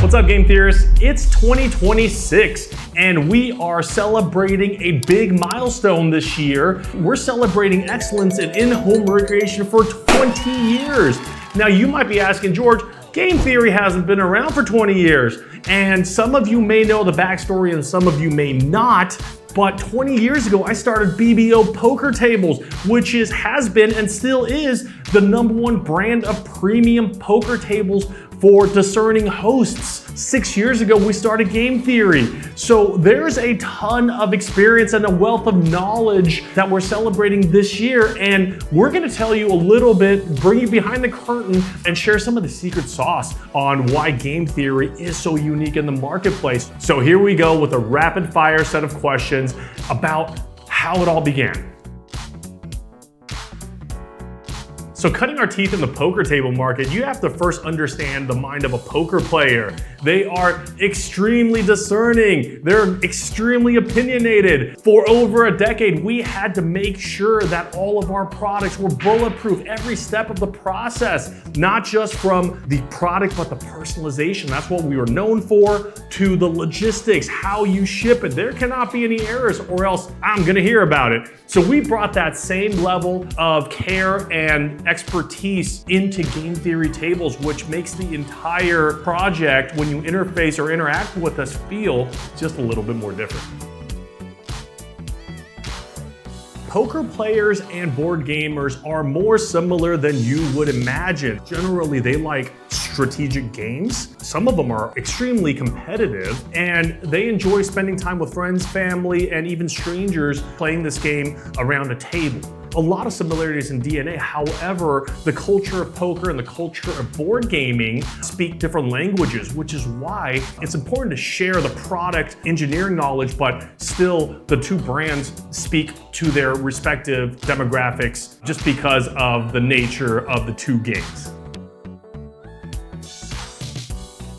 What's up, game theorists? It's 2026 and we are celebrating a big milestone this year. We're celebrating excellence in home recreation for 20 years. Now you might be asking, George, game theory hasn't been around for 20 years. And some of you may know the backstory and some of you may not. But 20 years ago, I started BBO Poker Tables, which has been and still is the #1 brand of premium poker tables for discerning hosts. 6 years ago, we started Game Theory. So there's a ton of experience and a wealth of knowledge that we're celebrating this year. And we're gonna tell you a little bit, bring you behind the curtain and share some of the secret sauce on why Game Theory is so unique in the marketplace. So here we go with a rapid fire set of questions about how it all began. So cutting our teeth in the poker table market, you have to first understand the mind of a poker player. They are extremely discerning. They're extremely opinionated. For over a decade, we had to make sure that all of our products were bulletproof every step of the process, not just from the product, but the personalization. That's what we were known for, to the logistics, how you ship it. There cannot be any errors or else I'm gonna hear about it. So we brought that same level of care and expertise into Game Theory tables, which makes the entire project, when you interface or interact with us, feel just a little bit more different. Poker players and board gamers are more similar than you would imagine. Generally, they like strategic games. Some of them are extremely competitive, and they enjoy spending time with friends, family, and even strangers playing this game around a table. A lot of similarities in DNA. However, the culture of poker and the culture of board gaming speak different languages, which is why it's important to share the product engineering knowledge, but still the two brands speak to their respective demographics just because of the nature of the two games.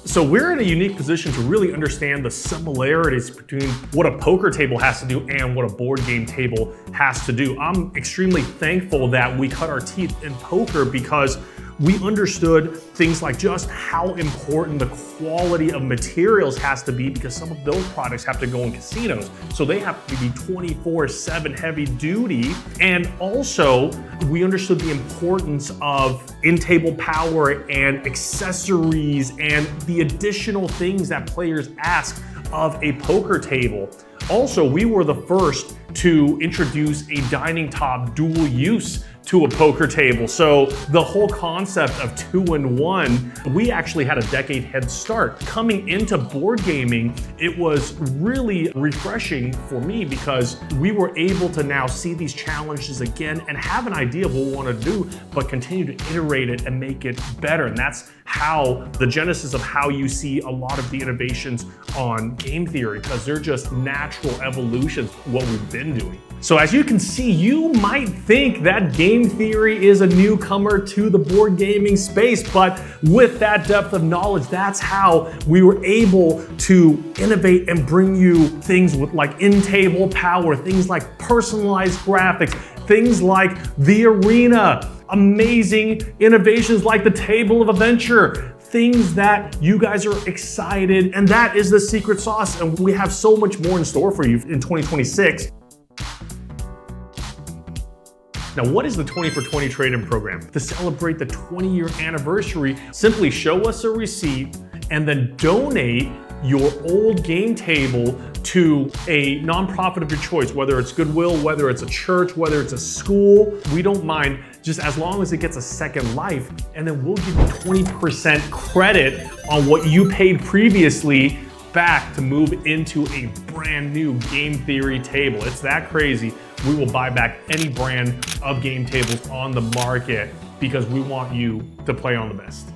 So we're in a unique position to really understand the similarities between what a poker table has to do and what a board game table has to do. I'm extremely thankful that we cut our teeth in poker because we understood things like just how important the quality of materials has to be, because some of those products have to go in casinos. So they have to be 24/7 heavy duty. And also we understood the importance of in-table power and accessories and the additional things that players ask of a poker table. Also, we were the first to introduce a dining top dual use to a poker table. So the whole concept of 2-in-1, we actually had a decade head start. Coming into board gaming, it was really refreshing for me because we were able to now see these challenges again and have an idea of what we want to do, but continue to iterate it and make it better. And that's how the genesis of how you see a lot of the innovations on Game Theory, because they're just natural evolutions of what we've been doing. So as you can see, you might think that Game Theory is a newcomer to the board gaming space, but with that depth of knowledge, that's how we were able to innovate and bring you things with like in-table power, things like personalized graphics, things like the arena, amazing innovations like the Table of Adventure, things that you guys are excited, and that is the secret sauce. And we have so much more in store for you in 2026. Now, what is the 20 for 20 trade-in program? To celebrate the 20-year anniversary, simply show us a receipt and then donate your old game table to a nonprofit of your choice, whether it's Goodwill, whether it's a church, whether it's a school. We don't mind, just as long as it gets a second life, and then we'll give you 20% credit on what you paid previously back to move into a brand new Game Theory table. It's that crazy. We will buy back any brand of game tables on the market because we want you to play on the best.